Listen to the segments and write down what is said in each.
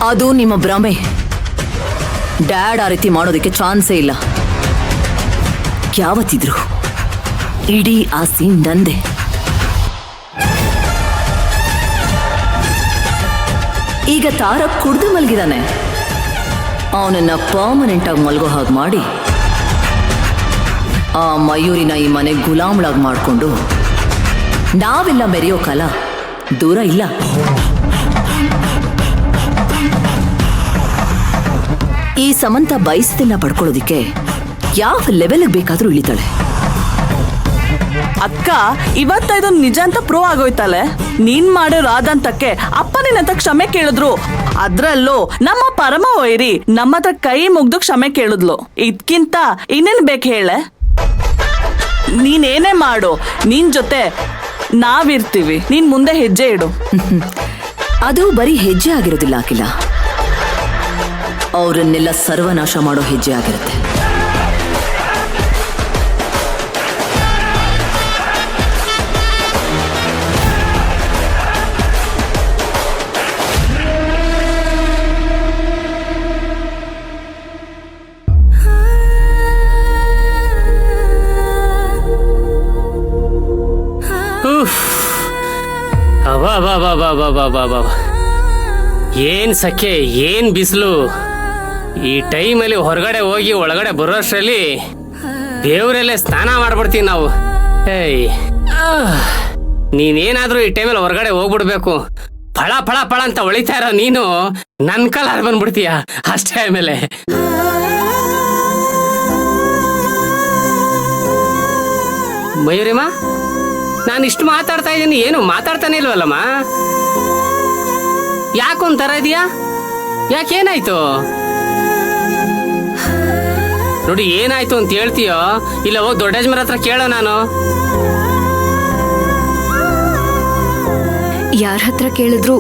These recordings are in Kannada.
ಅದು ನಿಮ್ಮ ಭ್ರಮೆ. ಡ್ಯಾಡ್ ಆ ರೀತಿ ಮಾಡೋದಕ್ಕೆ ಚಾನ್ಸೇ ಇಲ್ಲ. ಯಾವತ್ತಿದ್ರು ಇಡೀ ಆ ಸೀನ್ ನಂದೆ. ಈಗ ತಾರಕ್ ಕುಡ್ದು ಮಲಗಿದಾನೆ. ಅವನನ್ನ ಪರ್ಮನೆಂಟ್ ಆಗಿ ಮಲ್ಗೋ ಹಾಗೆ ಮಾಡಿ ಆ ಮಯೂರಿನ ಈ ಮನೆ ಗುಲಾಮ್ಳಾಗಿ ಮಾಡಿಕೊಂಡು ನಾವೆಲ್ಲ ಮೆರೆಯೋ ಕಾಲ ದೂರ ಇಲ್ಲ. ಈ ಸಮಂತ ಬಯಸದನ್ನ ಪಡ್ಕೊಳ್ಳೋದಿಕ್ಕೆ ಯಾವ ಲೆವೆಲ್ಗೆ ಬೇಕಾದ್ರೂ ಇಳಿತಾಳೆ. ಅಕ್ಕ, ಇವತ್ತೈದು ನಿಜ ಅಂತ ಪ್ರೂವ್ ಆಗೋಯ್ತಲೆ. ನೀನ್ ಮಾಡೋ ರಾದಂತಕ್ಕೆ ಅಪ್ಪ ನಿನ್ನಂತ ಕ್ಷಮೆ ಕೇಳಿದ್ರು. ಅದ್ರಲ್ಲೂ ನಮ್ಮ ಪರಮ ವೈರಿ ನಮ್ಮ ಹತ್ರ ಕೈ ಮುಗ್ದು ಕ್ಷಮೆ ಕೇಳಿದ್ಲು. ಇದ್ಕಿಂತ ಇನ್ನೇನ್ ಬೇಕು ಹೇಳೆ? ನೀನೇನೇ ಮಾಡು, ನಿನ್ ಜೊತೆ ನಾವಿರ್ತೀವಿ. ನೀನ್ ಮುಂದೆ ಹೆಜ್ಜೆ ಇಡು. ಅದು ಬರೀ ಹೆಜ್ಜೆ ಆಗಿರೋದಿಲ್ಲ ಅಖಿಲ, ಅವರನ್ನೆಲ್ಲ ಸರ್ವನಾಶ ಮಾಡೋ ಹೆಜ್ಜೆ ಆಗಿರುತ್ತೆ. ಏನ್ ಸಖೆ, ಏನ್ ಬಿಸಿಲು. ಈ ಟೈಮಲ್ಲಿ ಹೊರಗಡೆ ಹೋಗಿ ಒಳಗಡೆ ಬರೋಷ್ಟರಲ್ಲಿ ದೇವರಲ್ಲೇ ಸ್ನಾನ ಮಾಡ್ಬಿಡ್ತೀವಿ ನಾವು. ನೀನೇನಾದ್ರೂ ಈ ಟೈಮಲ್ಲಿ ಹೊರಗಡೆ ಹೋಗ್ಬಿಡ್ಬೇಕು. ಫಳ ಫಳ ಫಳ ಅಂತ ಹೊಳಿತಾ ಇರೋ ನೀನು ನನ್ ಕಲರ್ ಬಂದ್ಬಿಡ್ತೀಯ ಅಷ್ಟೇ. ಆಮೇಲೆ ಮಯೂರಿಮ್ಮ, ನಾನು ಇಷ್ಟು ಮಾತಾಡ್ತಾ ಇದ್ದೀನಿ, ಏನು ಮಾತಾಡ್ತಾನೆ ಇಲ್ವಲ್ಲಮ್ಮ? ಯಾಕೊಂಥರ ಇದೆಯಾ? ಯಾಕೇನಾಯ್ತು? ನೋಡಿ, ಏನಾಯ್ತು ಅಂತ ಹೇಳ್ತೀಯೋ ಇಲ್ಲ ಹೋಗಿ ದೊಡ್ಡಜ್ಮರ ಹತ್ರ ಕೇಳೋ. ನಾನು ಯಾರ ಹತ್ರ ಕೇಳಿದ್ರು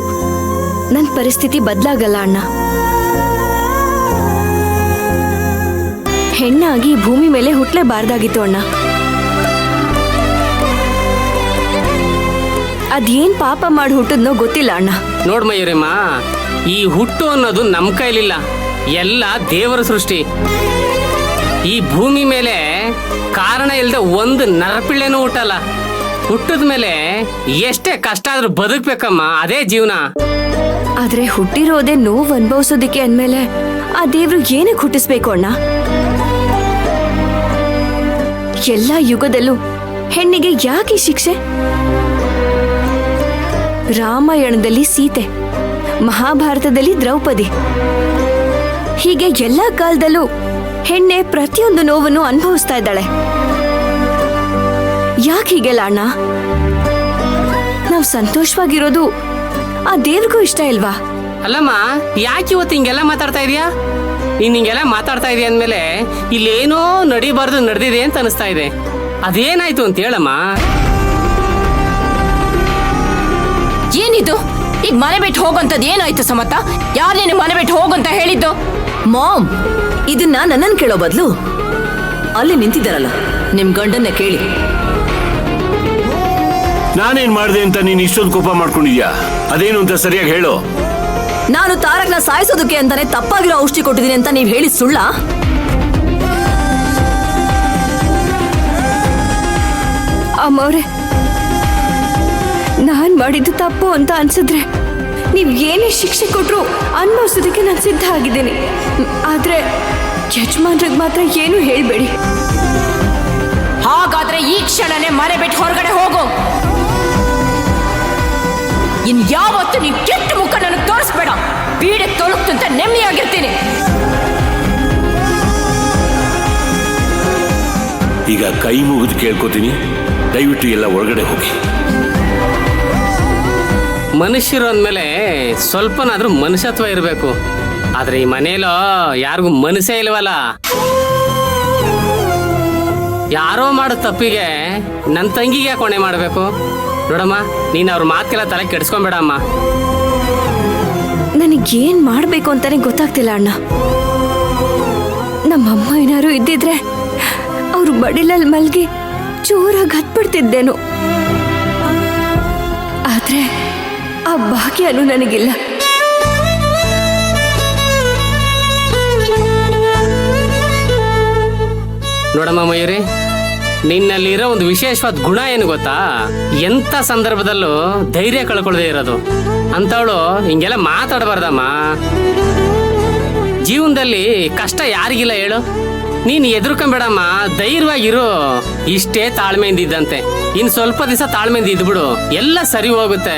ನನ್ ಪರಿಸ್ಥಿತಿ ಬದಲಾಗಲ್ಲ ಅಣ್ಣ. ಹೆಣ್ಣಾಗಿ ಭೂಮಿ ಮೇಲೆ ಹುಟ್ಲೇಬಾರ್ದಾಗಿತ್ತು ಅಣ್ಣ. ಅದೇನ್ ಪಾಪ ಮಾಡಿ ಹುಟ್ಟದ್ನೋ ಗೊತ್ತಿಲ್ಲ ಅಣ್ಣ. ನೋಡ್ ಮಯೂರಮ್ಮ, ಈ ಹುಟ್ಟು ಅನ್ನೋದು ನಮ್ ಕೈಲಿಲ್ಲ, ಎಲ್ಲ ದೇವರ ಸೃಷ್ಟಿ. ಈ ಭೂಮಿ ಮೇಲೆ ಕಾರಣ ಇಲ್ಲದೆ ಒಂದು ನರಪಿಳ್ಳೆನೂ ಹುಟ್ಟಲ್ಲ. ಹುಟ್ಟದ ಮೇಲೆ ಎಷ್ಟೇ ಕಷ್ಟ ಆದ್ರೂ ಬದುಕ್ಬೇಕಮ್ಮ, ಅದೇ ಜೀವನ. ಆದ್ರೆ ಹುಟ್ಟಿರೋದೇ ನೋವು ಅನುಭವಿಸೋದಿಕ್ಕೆ ಅಂದ್ಮೇಲೆ ಆ ದೇವ್ರು ಏನಕ್ಕೆ ಹುಟ್ಟಿಸ್ಬೇಕು ಅಣ್ಣ? ಎಲ್ಲ ಯುಗದಲ್ಲೂ ಹೆಣ್ಣಿಗೆ ಯಾಕೆ ಶಿಕ್ಷೆ? ರಾಮಾಯಣದಲ್ಲಿ ಸೀತೆ, ಮಹಾಭಾರತದಲ್ಲಿ ದ್ರೌಪದಿ, ಹೀಗೆ ಎಲ್ಲ ಕಾಲದಲ್ಲೂ ಹೆಣ್ಣೆ ಪ್ರತಿಯೊಂದು ನೋವನ್ನು ಅನುಭವಿಸ್ತಾ ಇದ್ದಾಳೆ. ಯಾಕೆ ಹೀಗೆಲ್ಲ ಅಣ್ಣ? ನಾವು ಸಂತೋಷವಾಗಿರೋದು ಆ ದೇವ್ರಿಗೂ ಇಷ್ಟ ಇಲ್ವಾ? ಅಲ್ಲಮ್ಮ, ಯಾಕೆ ಇವತ್ತು ಹಿಂಗೆಲ್ಲ ಮಾತಾಡ್ತಾ ಇದೀಯಾ? ನೀನ್ ಹಿಂಗೆಲ್ಲ ಮಾತಾಡ್ತಾ ಇದೀಯ ಅಂದ್ಮೇಲೆ ಇಲ್ಲೇನೋ ನಡಿಬಾರ್ದು ನಡೆದಿದೆ ಅಂತ ಅನಿಸ್ತಾ ಇದೆ. ಅದೇನಾಯ್ತು ಅಂತ ಹೇಳಮ್ಮ. ಏನಿದು? ಈಗ ಮನೆ ಬಿಟ್ಟು ಹೋಗಂತದ್ ಏನಾಯ್ತು ಸಮತ? ಯಾರು ನೀನು ಮನೆ ಬಿಟ್ಟು ಹೋಗಂತ ಹೇಳಿದ್ದು? ಮಾಮ್, ಇದನ್ನ ನನ್ನನ್ನು ಕೇಳೋ ಬದಲು ಅಲ್ಲಿ ನಿಂತಿದ್ದಾರಲ್ಲ ನಿಮ್ ಗಂಡನ್ನೇ ಕೇಳಿ. ನಾನೇನ್ ಮಾಡಿದೆ ಅಂತ ನೀನ್ ಇಷ್ಟೊಂದು ಕೋಪ ಮಾಡ್ಕೊಂಡಿದ್ಯಾ? ಅದೇನು ಅಂತ ಸರಿಯಾಗಿ ಹೇಳು. ನಾನು ತಾರಕ್ನ ಸಾಯಿಸೋದಕ್ಕೆ ಅಂತಾನೆ ತಪ್ಪಾಗಿರೋ ಔಷಧಿ ಕೊಟ್ಟಿದ್ದೀನಿ ಅಂತ ನೀವ್ ಹೇಳಿ ಸುಳ್ಳ? ಅಮ್ಮವ್ರೆ, ನಾನ್ ಮಾಡಿದ್ದು ತಪ್ಪು ಅಂತ ಅನ್ಸಿದ್ರೆ ನೀವ್ ಏನೇ ಶಿಕ್ಷೆ ಕೊಟ್ರು ಅನ್ಭವಿಸೋದಕ್ಕೆ ನಾನು ಸಿದ್ಧ ಆಗಿದ್ದೀನಿ. ಆದ್ರೆ ಯಜಮಾನ್ರಿಗೆ ಮಾತ್ರ ಏನು ಹೇಳ್ಬೇಡಿ. ಹಾಗಾದ್ರೆ ಈ ಕ್ಷಣನೇ ಮನೆ ಬಿಟ್ಟು ಹೊರಗಡೆ ಹೋಗು. ಇನ್ ಯಾವತ್ತು ನೀನ್ ಕೆಟ್ಟ ಮುಖ ನನಗೆ ತೋರಿಸ್ಬೇಡ. ಬೀಡೆ ತೊಲಗ್ತಂತ ನೆಮ್ಮದಿಯಾಗಿರ್ತೀನಿ. ಈಗ ಕೈ ಮುಗಿದು ಕೇಳ್ಕೊತೀನಿ, ದಯವಿಟ್ಟು ಎಲ್ಲ ಒಳಗಡೆ ಹೋಗಿ. ಮನುಷ್ಯರು ಅಂದಮೇಲೆ ಸ್ವಲ್ಪನಾದ್ರೂ ಮನುಷ್ಯತ್ವ ಇರಬೇಕು. ಆದ್ರೆ ಈ ಮನೇಲೋ ಯಾರಿಗೂ ಮನಸ್ಸೇ ಇಲ್ವಲ್ಲ. ಯಾರೋ ಮಾಡೋ ತಪ್ಪಿಗೆ ನನ್ನ ತಂಗಿಗೆ ಕೊನೆ ಮಾಡಬೇಕು. ನೋಡಮ್ಮ, ನೀನು ಅವ್ರ ಮಾತಿಗೆಲ್ಲ ತಲೆ ಕೆಡಿಸ್ಕೊಂಬೇಡಮ್ಮ. ನನಗೇನ್ ಮಾಡ್ಬೇಕು ಅಂತಾನೆ ಗೊತ್ತಾಗ್ತಿಲ್ಲ ಅಣ್ಣ. ನಮ್ಮಮ್ಮ ಏನಾರು ಇದ್ದಿದ್ರೆ ಅವ್ರು ಬಡಿಲಲ್ಲಿ ಮಲ್ಗಿ ಜೋರಾಗಿ ಹತ್ಬಿಡ್ತಿದ್ದೇನು. ಆದ್ರೆ ಆ ಭಾಗ್ಯನೂ ನನಗಿಲ್ಲ. ನೋಡಮ್ಮ ಮಯೂರಿ, ನಿನ್ನಲ್ಲಿರೋ ಒಂದು ವಿಶೇಷವಾದ ಗುಣ ಏನು ಗೊತ್ತಾ? ಎಂಥ ಸಂದರ್ಭದಲ್ಲೂ ಧೈರ್ಯ ಕಳ್ಕೊಳ್ಳದೆ ಇರೋದು. ಅಂತವಳು ಹಿಂಗೆಲ್ಲ ಮಾತಾಡಬಾರ್ದಮ್ಮ. ಜೀವನದಲ್ಲಿ ಕಷ್ಟ ಯಾರಿಗಿಲ್ಲ ಹೇಳು? ನೀನು ಎದುರ್ಕೊಂಬೇಡಮ್ಮ, ಧೈರ್ಯವಾಗಿರು. ಇಷ್ಟೇ ತಾಳ್ಮೆಯಿಂದ ಇದ್ದಂತೆ. ಇನ್ನು ಸ್ವಲ್ಪ ದಿವಸ ತಾಳ್ಮೆಯಿಂದ ಇದ್ಬಿಡು, ಎಲ್ಲ ಸರಿ ಹೋಗುತ್ತೆ.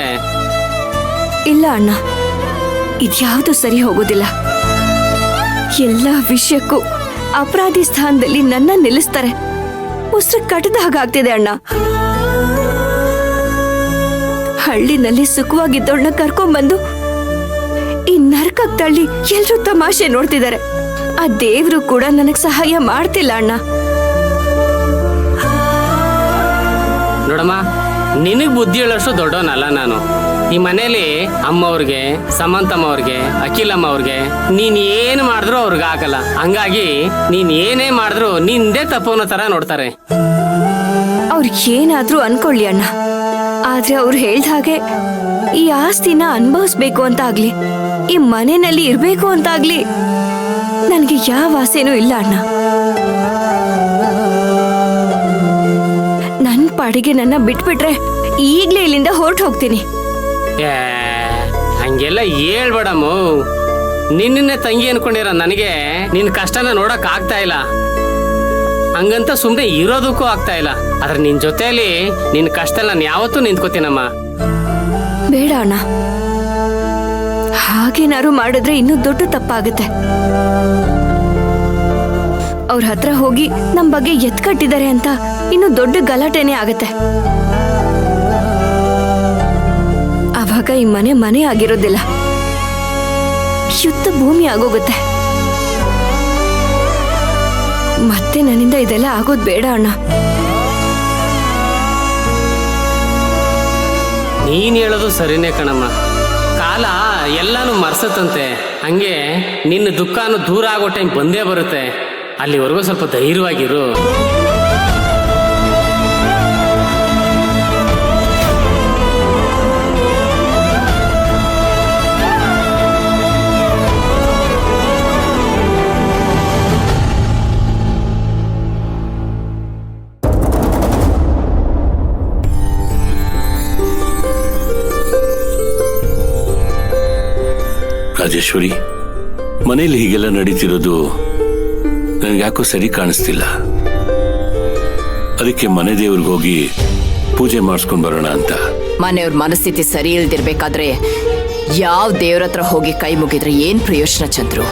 ಇಲ್ಲ ಅಣ್ಣ, ಇದ್ಯಾವುದು ಸರಿ ಹೋಗೋದಿಲ್ಲ. ಎಲ್ಲ ವಿಷಯಕ್ಕೂ ಅಪರಾಧಿ ಸ್ಥಾನದಲ್ಲಿ ನನ್ನ ನಿಲ್ಲಿಸ್ತಾರೆ. ಉಸಿರು ಕಟ್ಟದ ಹಾಗಾಗ್ತಿದೆ ಅಣ್ಣ. ಹಳ್ಳಿನಲ್ಲಿ ಸುಖವಾಗಿದ್ದವಳನ್ನ ಕರ್ಕೊಂಡ್ಬಂದು ಈ ನರಕಕ್ಕೆ ತಳ್ಳಿ ಎಲ್ರೂ ತಮಾಷೆ ನೋಡ್ತಿದ್ದಾರೆ. ಆ ದೇವ್ರು ಕೂಡ ನನಗ್ ಸಹಾಯ ಮಾಡ್ತಿಲ್ಲ ಅಣ್ಣ. ನೋಡಮ್ಮ, ನಿನಗ್ ಬುದ್ಧಿ ಹೇಳೋಷ್ಟು ದೊಡ್ಡವನಲ್ಲ ನಾನು. ಈ ಮನೇಲಿ ಅಮ್ಮವ್ರಿಗೆ, ಸಮಂತಮ್ಮ ಅವ್ರಿಗೆ, ಅಖಿಲಮ್ಮ ಅವ್ರಿಗೆ ನೀನ್ ಏನು ಮಾಡಿದ್ರು ಅವ್ರಿಗೆ ಆಗಲ್ಲ. ಹಂಗಾಗಿ ನೀನ್ ಏನೇ ಮಾಡಿದ್ರು ನಿಂದೇ ತಪ್ಪು ಅನ್ನೋ ತರ ನೋಡ್ತಾರೆ. ಅವ್ರು ಏನಾದ್ರೂ ಅನ್ಕೊಳ್ಳಿ ಅಣ್ಣ, ಆದ್ರೆ ಅವ್ರು ಹೇಳ್ದ ಹಾಗೆ ಈ ಆಸ್ತಿನ ಅನುಭವಿಸ್ಬೇಕು ಅಂತ ಆಗ್ಲಿ, ಈ ಮನೆಯಲ್ಲಿ ಇರ್ಬೇಕು ಅಂತ ಆಗ್ಲಿ ನನ್ಗೆ ಯಾವ ಆಸೆನೂ ಇಲ್ಲ ಅಣ್ಣ. ನನ್ ಪಾಡಿಗೆ ನನ್ನ ಬಿಟ್ಬಿಟ್ರೆ ಈಗ್ಲೇ ಇಲ್ಲಿಂದ ಹೊರಟು ಹೋಗ್ತೀನಿ. ಏ, ಹಂಗೆಲ್ಲ ಹೇಳ್ಬೇಡಮ್ಮ. ನಿನ್ನೆ ತಂಗಿ ಅನ್ಕೊಂಡಿರೋ ನನಗೆ ನಿನ್ ಕಷ್ಟನ ನೋಡಕ್ ಆಗ್ತಾ ಇಲ್ಲ. ಹಂಗಂತ ಸುಮ್ನೆ ಇರೋದಕ್ಕೂ ಆಗ್ತಾ ಇಲ್ಲ. ಆದ್ರೆ ನಿನ್ ಜೊತೆಲಿ ನಿನ್ ಕಷ್ಟ ನಾನು ಯಾವತ್ತೂ ನಿಂತ್ಕೋತೀನಮ್ಮ. ಬೇಡ ಅಣ್ಣ, ಹಾಗೇನಾರು ಮಾಡಿದ್ರೆ ಇನ್ನೂ ದೊಡ್ಡ ತಪ್ಪಾಗುತ್ತೆ. ಅವ್ರ ಹತ್ರ ಹೋಗಿ ನಮ್ ಬಗ್ಗೆ ಎತ್ಕಟ್ಟಿದ್ದಾರೆ ಅಂತ ಇನ್ನು ದೊಡ್ಡ ಗಲಾಟೆನೇ ಆಗತ್ತೆ. ಅವಾಗ ಈ ಮನೆ ಆಗಿರೋದಿಲ್ಲ, ಯುದ್ಧ ಭೂಮಿ ಆಗೋಗುತ್ತೆ. ಮತ್ತೆ ನನ್ನಿಂದ ಇದೆಲ್ಲ ಆಗೋದ್ ಬೇಡ ಅಣ್ಣ. ನೀನ್ ಹೇಳೋದು ಸರಿನೇ ಕಣಮ್ಮ. ಕಾಲ ಎಲ್ಲಾನು ಮರ್ಸತ್ತಂತೆ. ಹಂಗೆ ನಿನ್ನ ದುಃಖನೂ ದೂರ ಆಗೋ ಟೈಮ್ ಬಂದೇ ಬರುತ್ತೆ. ಅಲ್ಲಿವರೆಗೂ ಸ್ವಲ್ಪ ಧೈರ್ಯವಾಗಿರು. ರಾಜೇಶ್ವರಿ, ಮನೇಲಿ ಹೀಗೆಲ್ಲ ನಡೀತಿರೋದು ನನಗೆ ಯಾಕೋ ಸರಿ ಕಾಣಿಸ್ತಿಲ್ಲ. ಅದಕ್ಕೆ ಮನೆ ದೇವ್ರಿಗೆ ಹೋಗಿ ಪೂಜೆ ಮಾಡಿಸ್ಕೊಂಡ್ ಬರೋಣ ಅಂತ. ಮನೆಯವ್ರ ಮನಸ್ಥಿತಿ ಸರಿ ಇಲ್ದಿರ್ಬೇಕಾದ್ರೆ ಯಾವ ದೇವ್ರ ಹತ್ರ ಹೋಗಿ ಕೈ ಮುಗಿದ್ರೆ ಏನ್ ಪ್ರಯೋಜನ ಚಂದ್ರು?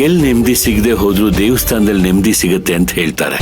ಎಲ್ಲಿ ನೆಮ್ಮದಿ ಸಿಗದೆ ಹೋದ್ರೂ ದೇವಸ್ಥಾನದಲ್ಲಿ ನೆಮ್ಮದಿ ಸಿಗತ್ತೆ ಅಂತ ಹೇಳ್ತಾರೆ.